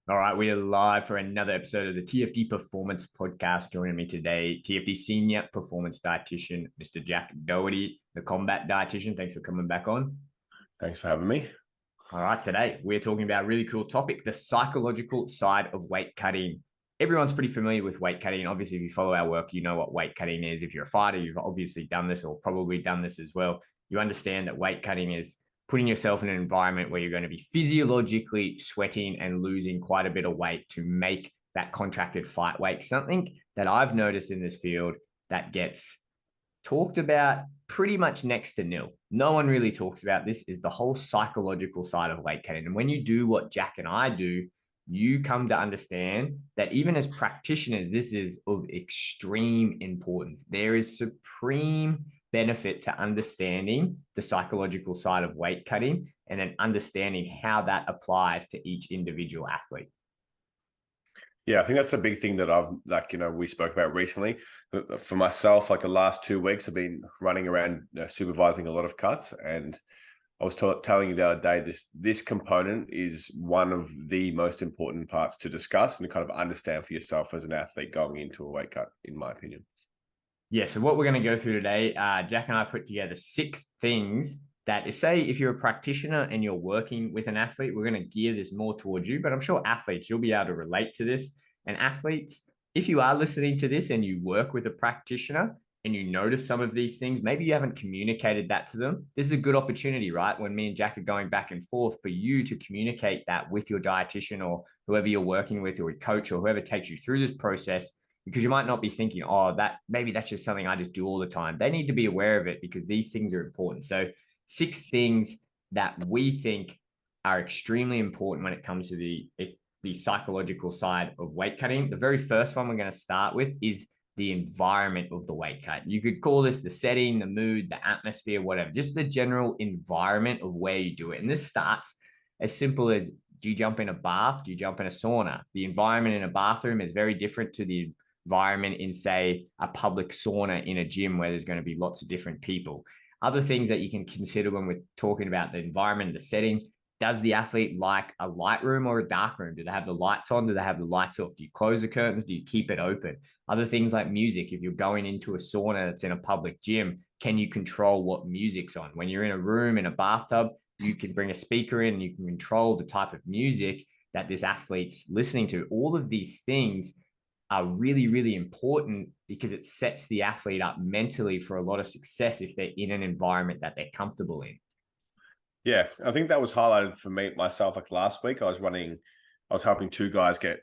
All right, we are live for another episode of the TFD Performance Podcast. Joining me today, TFD Senior Performance Dietitian, Mr. Jack Doherty, the combat dietitian. Thanks for coming back on. Thanks for having me. All right, today we're talking about a really cool topic, the psychological side of weight cutting. Everyone's pretty familiar with weight cutting. Obviously, if you follow our work, you know what weight cutting is. If you're a fighter, you've obviously done this or probably done this as well. You understand that weight cutting is putting yourself in an environment where you're going to be physiologically sweating and losing quite a bit of weight to make that contracted fight weight. Something that I've noticed in this field that gets talked about pretty much next to nil. No one really talks about this is the whole psychological side of weight cutting. And when you do what Jack and I do, you come to understand that even as practitioners, this is of extreme importance. There is supreme benefit to understanding the psychological side of weight cutting and then understanding how that applies to each individual athlete. Yeah, I think that's a big thing that we spoke about recently. For myself, like the last 2 weeks, I've been running around supervising a lot of cuts. And I was telling you the other day, this component is one of the most important parts to discuss and to kind of understand for yourself as an athlete going into a weight cut, in my opinion. Yeah, so what we're going to go through today, Jack and I put together 6 things that say if you're a practitioner and you're working with an athlete, we're going to gear this more towards you. But I'm sure athletes, you'll be able to relate to this. And athletes, if you are listening to this and you work with a practitioner and you notice some of these things, maybe you haven't communicated that to them. This is a good opportunity, right? When me and Jack are going back and forth for you to communicate that with your dietitian or whoever you're working with or your coach or whoever takes you through this process, because you might not be thinking, oh, that maybe that's just something I just do all the time. They need to be aware of it because these things are important. So 6 things that we think are extremely important when it comes to the psychological side of weight cutting. The very first one we're going to start with is the environment of the weight cut. You could call this the setting, the mood, the atmosphere, whatever, just the general environment of where you do it. And this starts as simple as, do you jump in a bath? Do you jump in a sauna? The environment in a bathroom is very different to the environment in, say, a public sauna in a gym where there's going to be lots of different people. Other things that you can consider when we're talking about the environment, the setting. Does the athlete like a light room or a dark room? Do they have the lights on? Do they have the lights off? Do you close the curtains? Do you keep it open? Other things like music. If you're going into a sauna that's in a public gym, can you control what music's on? When you're in a room, in a bathtub, you can bring a speaker in and you can control the type of music that this athlete's listening to. All of these things are really, really important because it sets the athlete up mentally for a lot of success if they're in an environment that they're comfortable in. Yeah, I think that was highlighted for me myself. Like last week, I was helping 2 guys get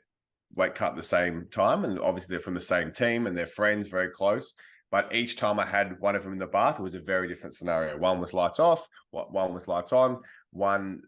weight cut at the same time, and obviously they're from the same team and they're friends, very close. But each time I had one of them in the bath, it was a very different scenario. One was lights off, one was lights on. One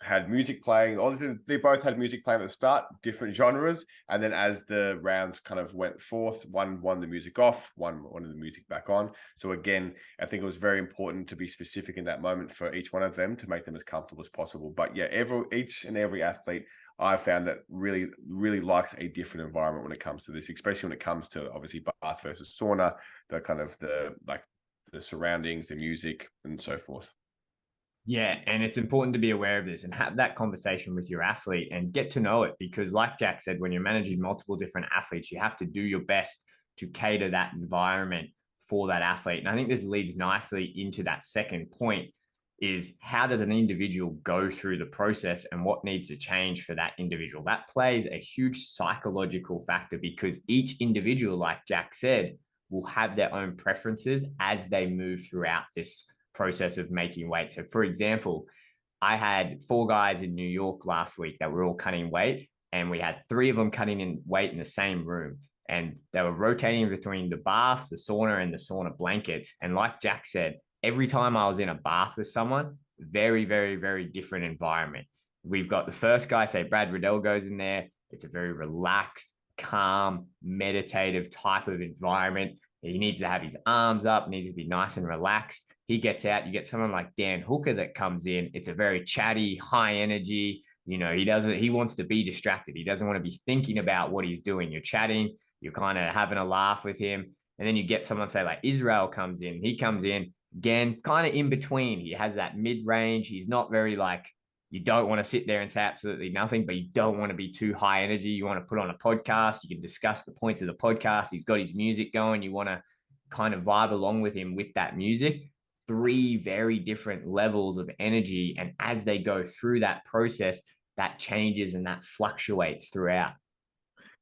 had music playing. Obviously, they both had music playing at the start, different genres. And then as the round kind of went forth, one the music off, one wanted the music back on. So again, I think it was very important to be specific in that moment for each one of them to make them as comfortable as possible. But yeah, each and every athlete I found that really, really likes a different environment when it comes to this, especially when it comes to obviously bath versus sauna, the kind of the surroundings, the music, and so forth. Yeah, and it's important to be aware of this and have that conversation with your athlete and get to know it because, like Jack said, when you're managing multiple different athletes, you have to do your best to cater that environment for that athlete. And I think this leads nicely into that second point is how does an individual go through the process and what needs to change for that individual? That plays a huge psychological factor because each individual, like Jack said, will have their own preferences as they move throughout this process of making weight. So, for example, I had 4 guys in New York last week that were all cutting weight, and we had 3 of them cutting in weight in the same room. And they were rotating between the baths, the sauna, and the sauna blankets. And like Jack said, every time I was in a bath with someone, very, very, very different environment. We've got the first guy, say Brad Riddell goes in there. It's a very relaxed, calm, meditative type of environment. He needs to have his arms up, needs to be nice and relaxed. He gets out. You get someone like Dan Hooker that comes in. It's a very chatty, high energy. He wants to be distracted. He doesn't want to be thinking about what he's doing. You're chatting, you're kind of having a laugh with him. And then you get someone say like Israel comes in. He comes in again, kind of in between. He has that mid range. He's not very You don't want to sit there and say absolutely nothing, but you don't want to be too high energy. You want to put on a podcast. You can discuss the points of the podcast. He's got his music going. You want to kind of vibe along with him with that music. Three very different levels of energy. And as they go through that process, that changes and that fluctuates throughout.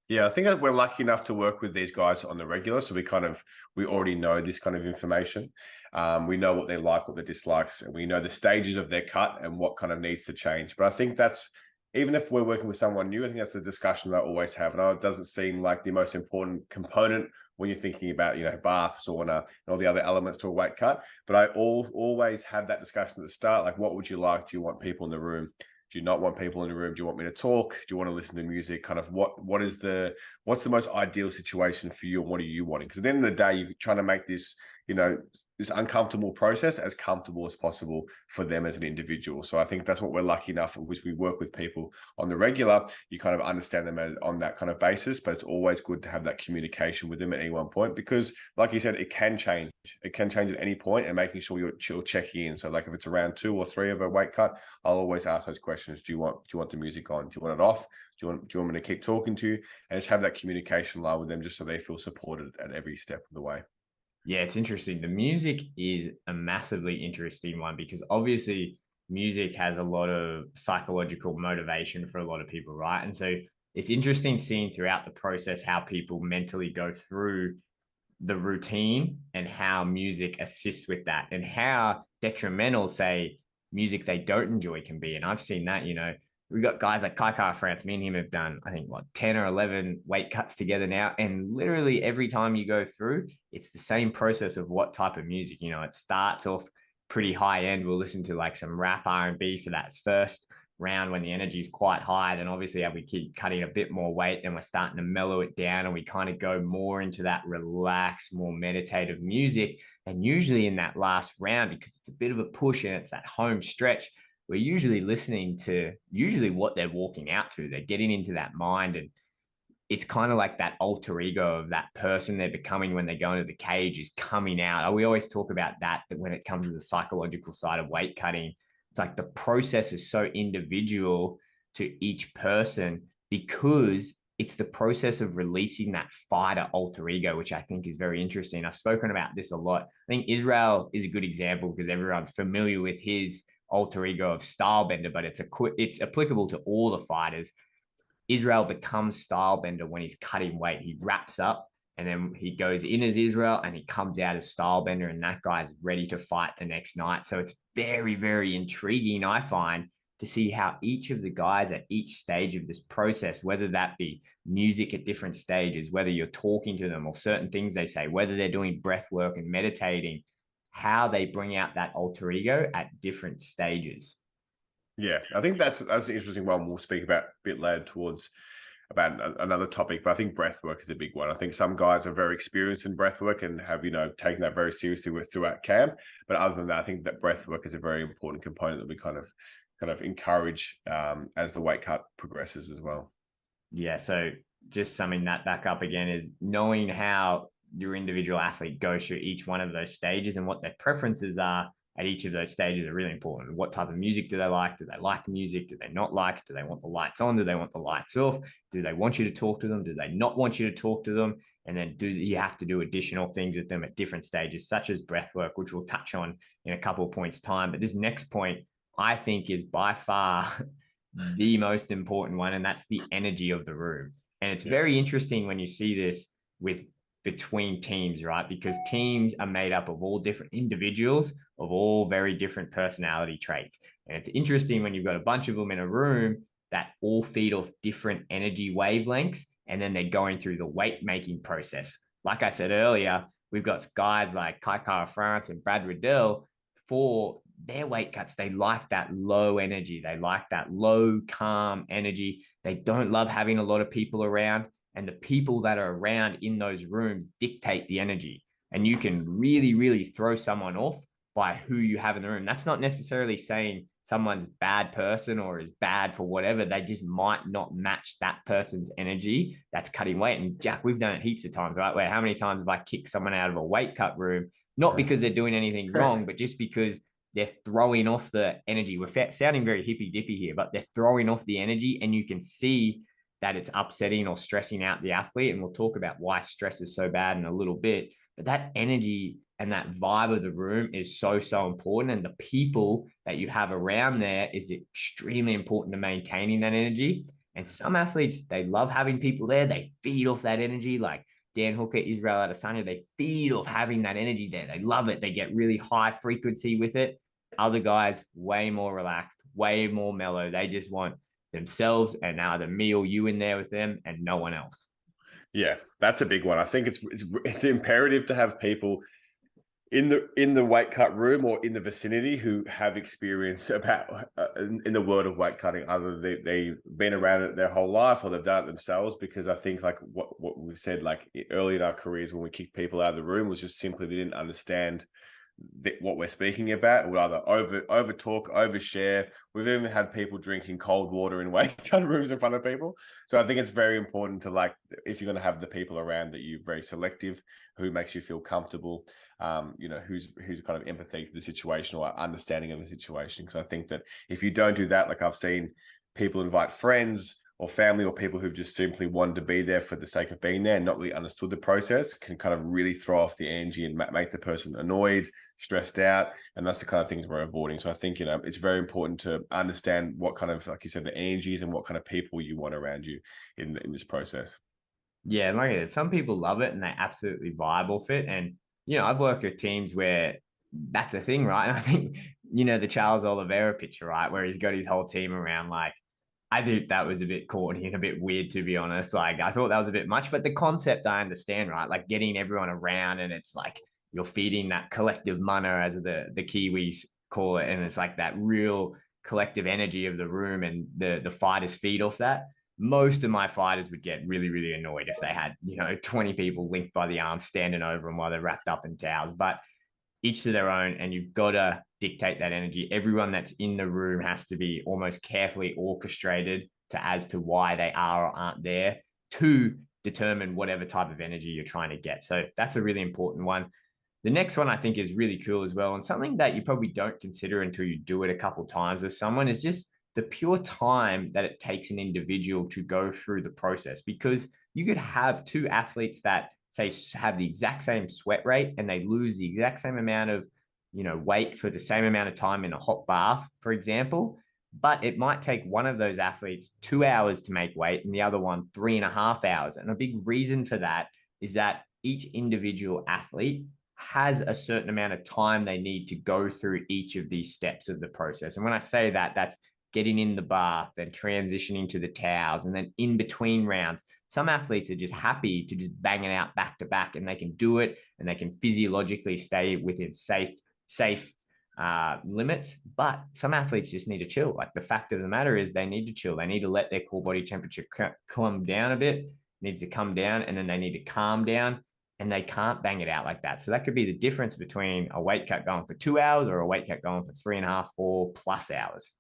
Yeah, I think that we're lucky enough to work with these guys on the regular. So we already know this kind of information. We know what they like, what they dislikes, and we know the stages of their cut and what kind of needs to change. But I think that's, even if we're working with someone new, I think that's the discussion that I always have. And it doesn't seem like the most important component when you're thinking about, bath, sauna, and all the other elements to a weight cut. But I always have that discussion at the start. Like, what would you like? Do you want people in the room? Do you not want people in the room? Do you want me to talk? Do you want to listen to music? Kind of what's the most ideal situation for you, and what are you wanting? Because at the end of the day, you're trying to make this, this uncomfortable process as comfortable as possible for them as an individual. So I think that's what we're lucky enough, which we work with people on the regular. You kind of understand them on that kind of basis, but it's always good to have that communication with them at any one point, because like you said, it can change. It can change at any point, and making sure you're checking in. So like if it's around 2 or 3 of a weight cut, I'll always ask those questions. Do you want the music on? Do you want it off? Do you want me to keep talking to you? And just have that communication line with them, just so they feel supported at every step of the way. Yeah, it's interesting. The music is a massively interesting one, because obviously music has a lot of psychological motivation for a lot of people, right? And so it's interesting seeing throughout the process how people mentally go through the routine and how music assists with that, and how detrimental, say, music they don't enjoy can be. And I've seen that, we've got guys like Kai France. Me and him have done, I think, 10 or 11 weight cuts together now. And literally every time you go through, it's the same process of what type of music. It starts off pretty high end. We'll listen to like some rap R&B for that first round when the energy is quite high. Then obviously as we keep cutting a bit more weight, then we're starting to mellow it down, and we kind of go more into that relaxed, more meditative music. And usually in that last round, because it's a bit of a push and it's that home stretch, we're usually listening to what they're walking out to. They're getting into that mind, and it's kind of like that alter ego of that person they're becoming when they go into the cage is coming out. We always talk about that when it comes to the psychological side of weight cutting. It's like the process is so individual to each person, because it's the process of releasing that fighter alter ego, which I think is very interesting. I've spoken about this a lot. I think Israel is a good example because everyone's familiar with his alter ego of Stylebender, but it's applicable to all the fighters. Israel becomes Stylebender when he's cutting weight. He wraps up, and then he goes in as Israel and he comes out as Stylebender, and that guy's ready to fight the next night. So it's very, very intriguing, I find, to see how each of the guys at each stage of this process, whether that be music at different stages, whether you're talking to them or certain things they say, whether they're doing breath work and meditating, how they bring out that alter ego at different stages. Yeah, I think that's an interesting one. We'll speak about a bit later about another topic, but I think breath work is a big one. I think some guys are very experienced in breath work and have, taken that very seriously throughout camp. But other than that, I think that breath work is a very important component that we kind of encourage as the weight cut progresses as well. Yeah. So just summing that back up again is knowing how your individual athlete goes through each one of those stages and what their preferences are at each of those stages are really important. What type of music do they like? Do they like music? Do they not like it? Do they want the lights on? Do they want the lights off? Do they want you to talk to them? Do they not want you to talk to them? And then do you have to do additional things with them at different stages, such as breath work, which we'll touch on in a couple of points' time. But this next point, I think, is by far the most important one, and that's the energy of the room. And it's very interesting when you see this with between teams, right? Because teams are made up of all different individuals of all very different personality traits. And it's interesting when you've got a bunch of them in a room that all feed off different energy wavelengths, and then they're going through the weight making process. Like I said earlier, we've got guys like Kai France and Brad Riddell. For their weight cuts, they like that low energy. They like that low, calm energy. They don't love having a lot of people around. And the people that are around in those rooms dictate the energy. And you can really, really throw someone off by who you have in the room. That's not necessarily saying someone's a bad person or is bad for whatever. They just might not match that person's energy that's cutting weight. And Jack, we've done it heaps of times, right? Where how many times have I kicked someone out of a weight cut room? Not because they're doing anything wrong, but just because they're throwing off the energy. We're sounding very hippy dippy here, but they're throwing off the energy, and you can see that it's upsetting or stressing out the athlete. And we'll talk about why stress is so bad in a little bit. But that energy and that vibe of the room is so, so important. And the people that you have around there is extremely important to maintaining that energy. And some athletes, they love having people there. They feed off that energy. Like Dan Hooker, Israel Adesanya, they feed off having that energy there. They love it. They get really high frequency with it. Other guys, way more relaxed, way more mellow. They just want themselves and either me or you in there with them and no one else. Yeah, that's a big one. I think it's imperative to have people in the weight cut room or in the vicinity who have experience about in the world of weight cutting. Either they've been around it their whole life or they've done it themselves. Because I think like what we've said like early in our careers when we kicked people out of the room was just simply they didn't understand what we're speaking about. We'll either over talk, overshare. We've even had people drinking cold water in weight cut rooms in front of people. So I think it's very important to, like, if you're going to have the people around, that you're very selective, who makes you feel comfortable, who's kind of empathetic to the situation or understanding of the situation. Because I think that if you don't do that, like I've seen people invite friends or family or people who've just simply wanted to be there for the sake of being there and not really understood the process, can kind of really throw off the energy and make the person annoyed, stressed out. And that's the kind of things we're avoiding. So I think, it's very important to understand what kind of, like you said, the energies and what kind of people you want around you in this process. Yeah, like I said, some people love it and they absolutely vibe off it. And, I've worked with teams where that's a thing, right? And I think, the Charles Oliveira picture, right, where he's got his whole team around, like, I think that was a bit corny and a bit weird, to be honest. Like, I thought that was a bit much, but the concept I understand, right? Like getting everyone around and it's like you're feeding that collective mana, as the Kiwis call it. And it's like that real collective energy of the room, and the fighters feed off that. Most of my fighters would get really, really annoyed if they had, 20 people linked by the arm standing over them while they're wrapped up in towels. But each to their own, and you've got to dictate that energy. Everyone that's in the room has to be almost carefully orchestrated as to why they are or aren't there, to determine whatever type of energy you're trying to get. So that's a really important one. The next one I think is really cool as well, and something that you probably don't consider until you do it a couple of times with someone, is just the pure time that it takes an individual to go through the process. Because you could have two athletes that say have the exact same sweat rate and they lose the exact same amount of weight for the same amount of time in a hot bath, for example. But it might take one of those athletes 2 hours to make weight and the other one 3.5 hours. And a big reason for that is that each individual athlete has a certain amount of time they need to go through each of these steps of the process. And when I say that, that's getting in the bath, then transitioning to the towels, and then in between rounds. Some athletes are just happy to just bang it out back to back, and they can do it, and they can physiologically stay within safe limits. But some athletes just need to chill. Like, the fact of the matter is they need to chill. They need to let their core body temperature come down a bit. It needs to come down, and then they need to calm down, and they can't bang it out like that. So that could be the difference between a weight cut going for 2 hours or a weight cut going for 3.5, 4+ hours.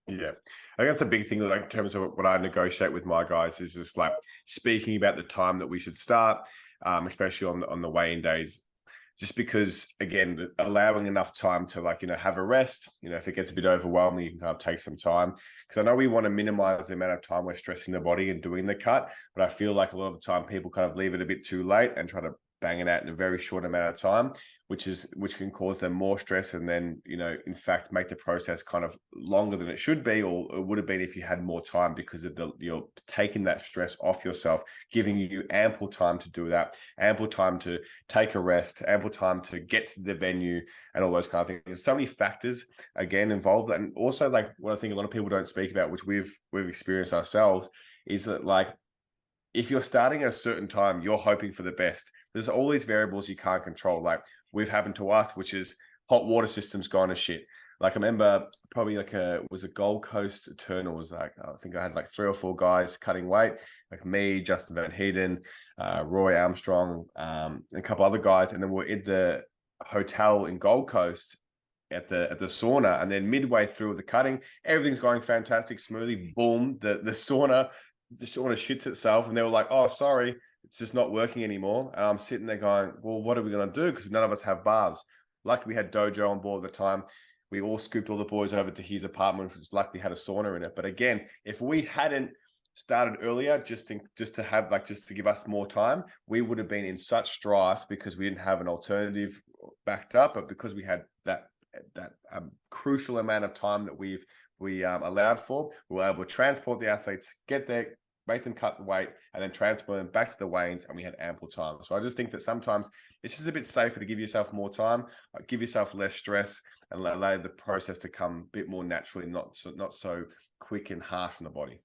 Yeah, I think that's a big thing, like in terms of what I negotiate with my guys, is just like speaking about the time that we should start, especially on the weigh-in days, just because, again, allowing enough time to, like, have a rest. If it gets a bit overwhelming, you can kind of take some time, because I know we want to minimize the amount of time we're stressing the body and doing the cut, but I feel like a lot of the time people kind of leave it a bit too late and try to bang it out in a very short amount of time, which can cause them more stress, and then in fact make the process kind of longer than it should be, or it would have been if you had more time, because of you're taking that stress off yourself, giving you ample time to do that, ample time to take a rest, ample time to get to the venue, and all those kind of things. There's so many factors again involved. And also, like, what I think a lot of people don't speak about, which we've experienced ourselves, is that, like, if you're starting at a certain time, you're hoping for the best. There's all these variables you can't control. Like, we've happened to us, which is hot water systems gone to shit. Like, I remember probably it was a Gold Coast Eternals. Like, I think I had like 3 or 4 guys cutting weight, like me, Justin Van Heeden, Roy Armstrong, and a couple other guys. And then we're in the hotel in Gold Coast at the sauna. And then midway through the cutting, everything's going fantastic, smoothly. Boom, the sauna shits itself, and they were like, "Oh, sorry, it's just not working anymore." And I'm sitting there going, "Well, what are we going to do? Because none of us have baths." Luckily, we had Dojo on board at the time. we all scooped all the boys over to his apartment, which luckily had a sauna in it. But again, if we hadn't started earlier, just to give us more time, we would have been in such strife because we didn't have an alternative backed up. But because we had that crucial amount of time that we allowed for, we were able to transport the athletes, get there, make them cut the weight, and then transport them back to the weigh-ins, and we had ample time. So I just think that sometimes it's just a bit safer to give yourself more time, give yourself less stress, and allow the process to come a bit more naturally, not so quick and harsh on the body.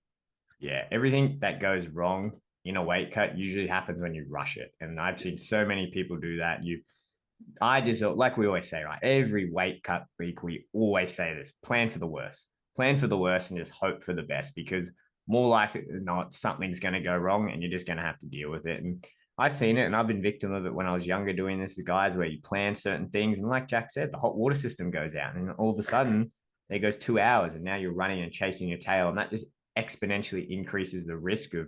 Yeah, everything that goes wrong in a weight cut usually happens when you rush it. And I've seen so many people do that. I just, like we always say, right? Every weight cut week, we always say this: plan for the worst, and just hope for the best, because more likely than not, something's going to go wrong and you're just going to have to deal with it. And I've seen it, and I've been victim of it when I was younger, doing this with guys where you plan certain things. And like Jack said, the hot water system goes out, and all of a sudden there goes 2 hours, and now you're running and chasing your tail. And that just exponentially increases the risk of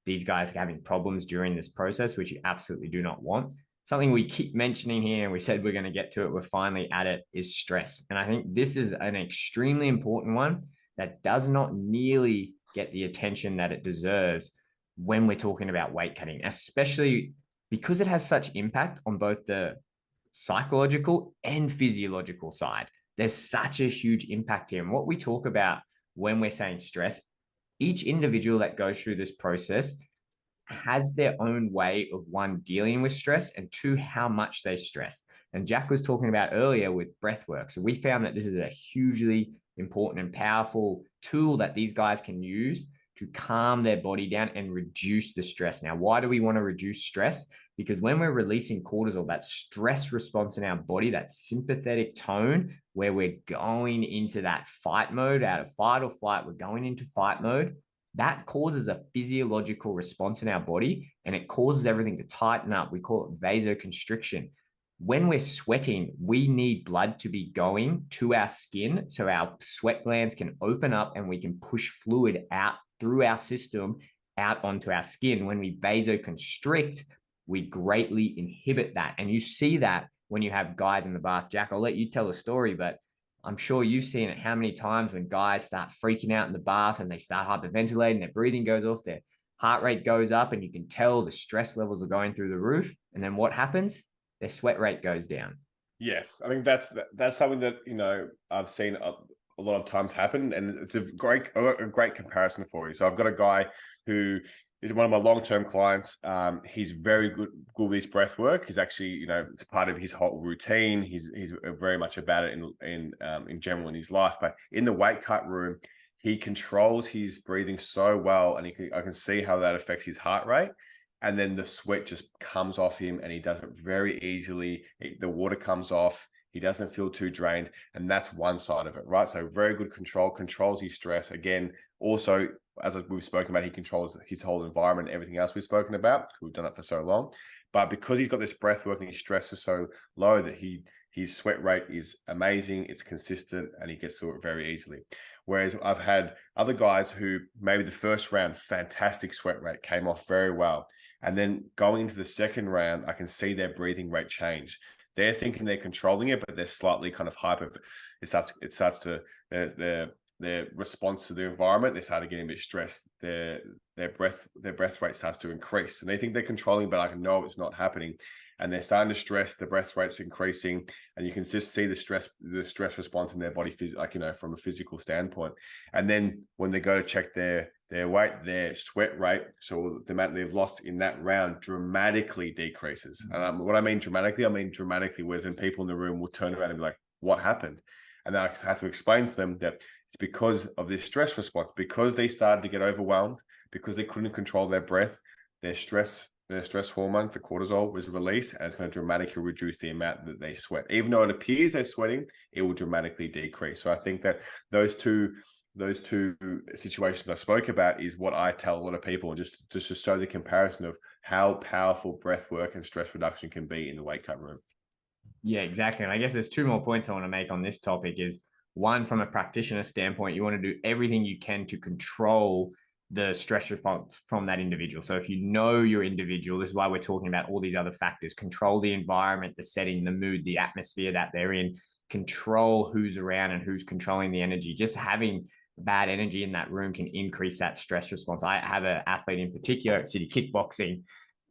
these guys having problems during this process, which you absolutely do not want. Something we keep mentioning here, and we said we're going to get to it, we're finally at it, is stress. And I think this is an extremely important one that does not nearly get the attention that it deserves when we're talking about weight cutting, especially because it has such impact on both the psychological and physiological side. There's such a huge impact here. And what we talk about when we're saying stress, each individual that goes through this process has their own way of, one, dealing with stress, and two, how much they stress. And Jack was talking about earlier with breath work. So we found that this is a hugely important and powerful tool that these guys can use to calm their body down and reduce the stress. Now, why do we want to reduce stress? Because when we're releasing cortisol, that stress response in our body, that sympathetic tone where we're going into that fight mode, out of fight or flight, we're going into fight mode, that causes a physiological response in our body, and it causes everything to tighten up. We call it vasoconstriction. When we're sweating, we need blood to be going to our skin so our sweat glands can open up and we can push fluid out through our system out onto our skin. When we vasoconstrict, we greatly inhibit that. And you see that when you have guys in the bath. Jack, I'll let you tell the story, but I'm sure you've seen it how many times when guys start freaking out in the bath and they start hyperventilating, their breathing goes off, their heart rate goes up, and you can tell the stress levels are going through the roof. And then what happens? Their sweat rate goes down. Yeah, I think that's something that I've seen a lot of times happen, and it's a great comparison for you. So I've got a guy who is one of my long-term clients. He's very good with his breath work. He's actually, it's part of his whole routine. He's very much about it in general in his life. But in the weight cut room, he controls his breathing so well, and I can see how that affects his heart rate. And then the sweat just comes off him, and he does it very easily. The water comes off. He doesn't feel too drained. And that's one side of it, right? So very good controls his stress. Again, also, as we've spoken about, he controls his whole environment, everything else we've spoken about. We've done it for so long. But because he's got this breath work and his stress is so low, that his sweat rate is amazing, it's consistent, and he gets through it very easily. Whereas I've had other guys who maybe the first round, fantastic sweat rate, came off very well. And then going into the second round, I can see their breathing rate change. They're thinking they're controlling it, but they're slightly kind of hyper. It starts to their response to the environment. They start getting a bit stressed. Their breath rate starts to increase, and they think they're controlling, but I can know it's not happening. And they're starting to stress. The breath rate's increasing, and you can just see the stress response in their body, from a physical standpoint. And then when they go to check their weight, their sweat rate, so the amount they've lost in that round, dramatically decreases. And what I mean dramatically, whereas then people in the room will turn around and be like, "What happened?" And I have to explain to them that it's because of this stress response, because they started to get overwhelmed, because they couldn't control their breath, their stress hormone for cortisol was released, and it's going to dramatically reduce the amount that they sweat. Even though it appears they're sweating, it will dramatically decrease. So I think that those two situations I spoke about is what I tell a lot of people, just to show the comparison of how powerful breath work and stress reduction can be in the weight cut room. Yeah, exactly. And I guess there's two more points I want to make on this topic. Is one, from a practitioner standpoint, you want to do everything you can to control the stress response from that individual. So if you know your individual, this is why we're talking about all these other factors: control the environment, the setting, the mood, the atmosphere that they're in. control who's around and who's controlling the energy. Just having bad energy in that room can increase that stress response. I have an athlete in particular at City Kickboxing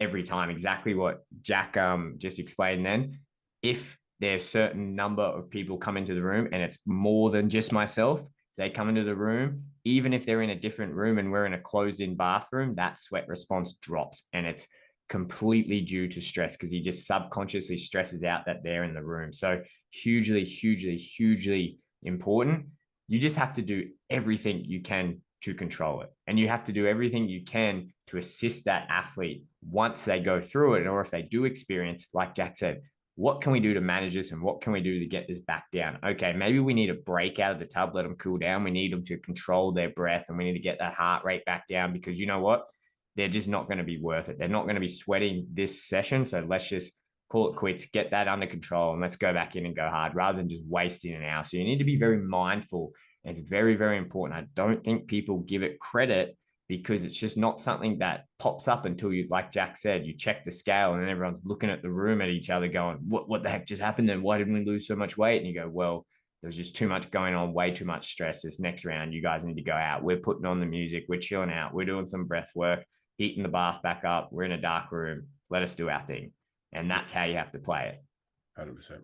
every time, exactly what Jack just explained then. If there's a certain number of people come into the room and it's more than just myself, they come into the room, even if they're in a different room and we're in a closed-in bathroom, that sweat response drops, and it's completely due to stress because he just subconsciously stresses out that they're in the room. So hugely, hugely, hugely important. You just have to do everything you can to control it. And you have to do everything you can to assist that athlete once they go through it, or if they do experience, like Jack said, what can we do to manage this and what can we do to get this back down? Okay, maybe we need a break out of the tub, let them cool down. We need them to control their breath and we need to get that heart rate back down because you know what? They're just not going to be worth it. They're not going to be sweating this session. So let's just call it quits, get that under control, and let's go back in and go hard rather than just wasting an hour. So you need to be very mindful. And it's very, very important. I don't think people give it credit because it's just not something that pops up until you, like Jack said, you check the scale and then everyone's looking at the room at each other going, what the heck just happened then? Why didn't we lose so much weight? And you go, well, there was just too much going on, way too much stress. This next round, you guys need to go out. We're putting on the music. We're chilling out. We're doing some breath work, heating the bath back up. We're in a dark room. Let us do our thing. And that's how you have to play it. 100%.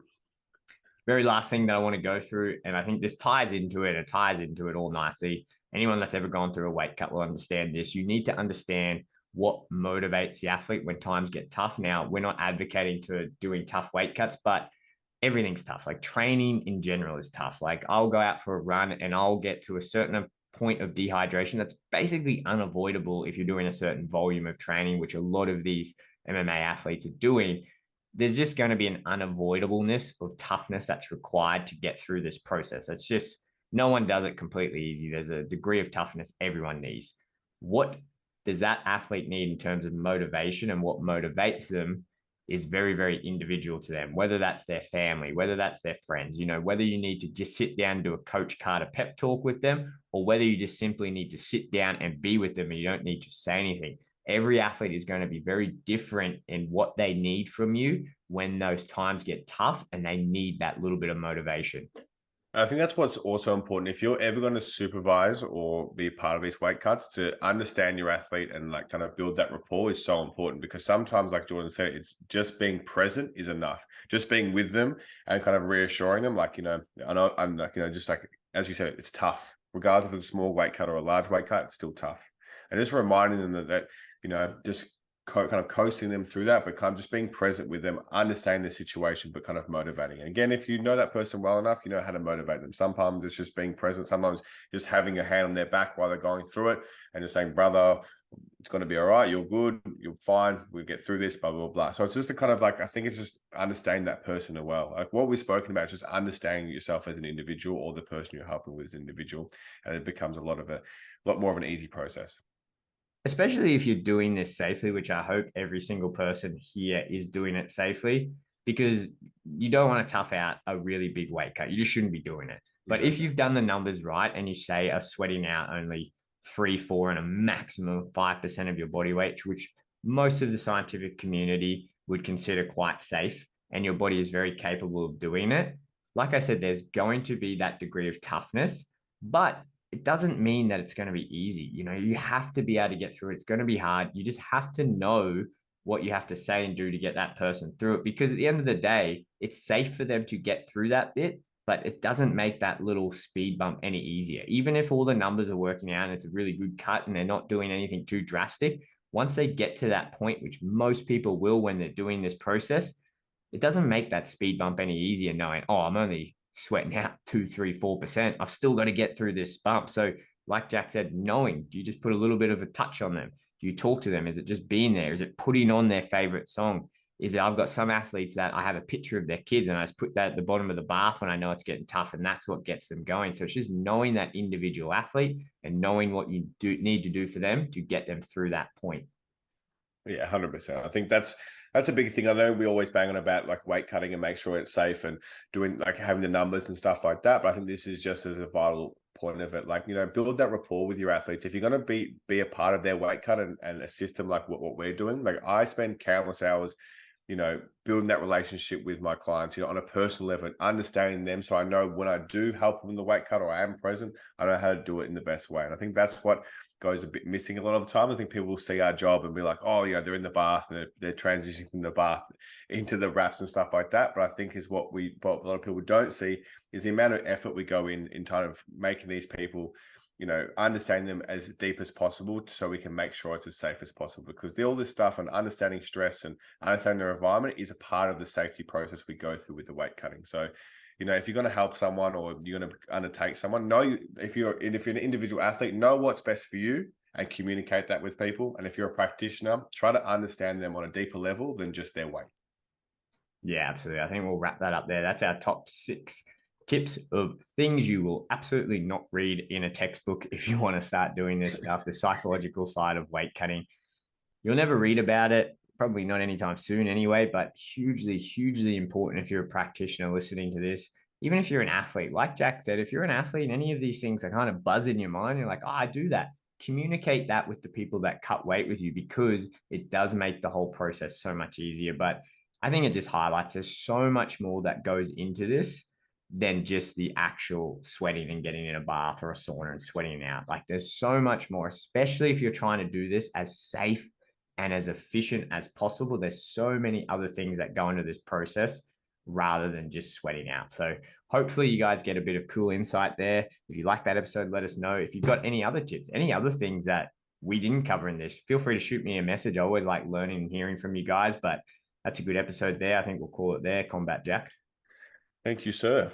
Very last thing that I want to go through, and I think this ties into it. It ties into it all nicely. Anyone that's ever gone through a weight cut will understand this. You need to understand what motivates the athlete when times get tough. Now, we're not advocating to doing tough weight cuts, but everything's tough. Like training in general is tough. Like I'll go out for a run and I'll get to a certain point of dehydration that's basically unavoidable if you're doing a certain volume of training, which a lot of these MMA athletes are doing. There's just going to be an unavoidableness of toughness that's required to get through this process. It's just no one does it completely easy. There's a degree of toughness everyone needs. What does that athlete need in terms of motivation, and what motivates them is very, very individual to them, whether that's their family, whether that's their friends, whether you need to just sit down and do a Coach Carter pep talk with them, or whether you just simply need to sit down and be with them and you don't need to say anything. Every athlete is going to be very different in what they need from you when those times get tough and they need that little bit of motivation. I think that's what's also important. If you're ever going to supervise or be part of these weight cuts, to understand your athlete and like kind of build that rapport is so important, because sometimes, like Jordan said, it's just being present is enough. Just being with them and kind of reassuring them, like, I know I'm like, just like, as you said, it's tough. Regardless if it's a small weight cut or a large weight cut, it's still tough. And just reminding them that just kind of coasting them through that, but kind of just being present with them, understanding the situation, but kind of motivating. And again, if you know that person well enough, you know how to motivate them. Sometimes it's just being present. Sometimes just having a hand on their back while they're going through it and just saying, brother, it's going to be all right. You're good. You're fine. We'll get through this, blah, blah, blah. So it's just a kind of like, I think it's just understanding that person as well. Like what we've spoken about is just understanding yourself as an individual, or the person you're helping with as an individual. And it becomes a lot more of an easy process. Especially if you're doing this safely, which I hope every single person here is doing it safely, because you don't want to tough out a really big weight cut. You just shouldn't be doing it. But if you've done the numbers right and you say are sweating out only 3, 4, and a maximum of 5% of your body weight, which most of the scientific community would consider quite safe, and your body is very capable of doing it, like I said, there's going to be that degree of toughness, but it doesn't mean that it's going to be easy. You have to be able to get through it. It's going to be hard. You just have to know what you have to say and do to get that person through it, because at the end of the day, it's safe for them to get through that bit, but it doesn't make that little speed bump any easier. Even if all the numbers are working out and it's a really good cut and they're not doing anything too drastic, once they get to that point, which most people will when they're doing this process, it doesn't make that speed bump any easier knowing, oh, I'm only sweating out 2, 3, 4%. I've still got to get through this bump. So like Jack said, knowing, do you just put a little bit of a touch on them? Do you talk to them? Is it just being there? Is it putting on their favorite song? Is it, I've got some athletes that I have a picture of their kids and I just put that at the bottom of the bath when I know it's getting tough, and that's what gets them going. So it's just knowing that individual athlete and knowing what you need to do for them to get them through that point. Yeah, 100%. I think that's a big thing. I know we always bang on about like weight cutting and make sure it's safe and doing like having the numbers and stuff like that. But I think this is just as a vital point of it. Like, build that rapport with your athletes. If you're going to be a part of their weight cut and assist them like what we're doing, like I spend countless hours building that relationship with my clients, on a personal level, and understanding them. So I know when I do help them in the weight cut or I am present, I know how to do it in the best way. And I think that's what goes a bit missing a lot of the time. I think people will see our job and be like, oh, they're in the bath and they're transitioning from the bath into the wraps and stuff like that. But I think is what a lot of people don't see is the amount of effort we go in kind of making these people, understanding them as deep as possible so we can make sure it's as safe as possible, because all this stuff and understanding stress and understanding their environment is a part of the safety process we go through with the weight cutting. So, if you're going to help someone or you're going to undertake someone, if you're an individual athlete, know what's best for you and communicate that with people. And if you're a practitioner, try to understand them on a deeper level than just their weight. Yeah, absolutely. I think we'll wrap that up there. That's our top 6 tips of things you will absolutely not read in a textbook if you want to start doing this stuff, the psychological side of weight cutting. You'll never read about it, probably not anytime soon anyway, but hugely, hugely important if you're a practitioner listening to this. Even if you're an athlete, like Jack said, if you're an athlete, any of these things are kind of buzz in your mind. You're like, oh, I do that. Communicate that with the people that cut weight with you, because it does make the whole process so much easier. But I think it just highlights there's so much more that goes into this than just the actual sweating and getting in a bath or a sauna and sweating out. Like there's so much more, especially if you're trying to do this as safe and as efficient as possible. There's so many other things that go into this process rather than just sweating out. So hopefully you guys get a bit of cool insight there. If you like that episode, let us know. If you've got any other tips, any other things that we didn't cover in this, feel free to shoot me a message. I always like learning and hearing from you guys, but that's a good episode there. I think we'll call it there. Combat Jack. Thank you, sir.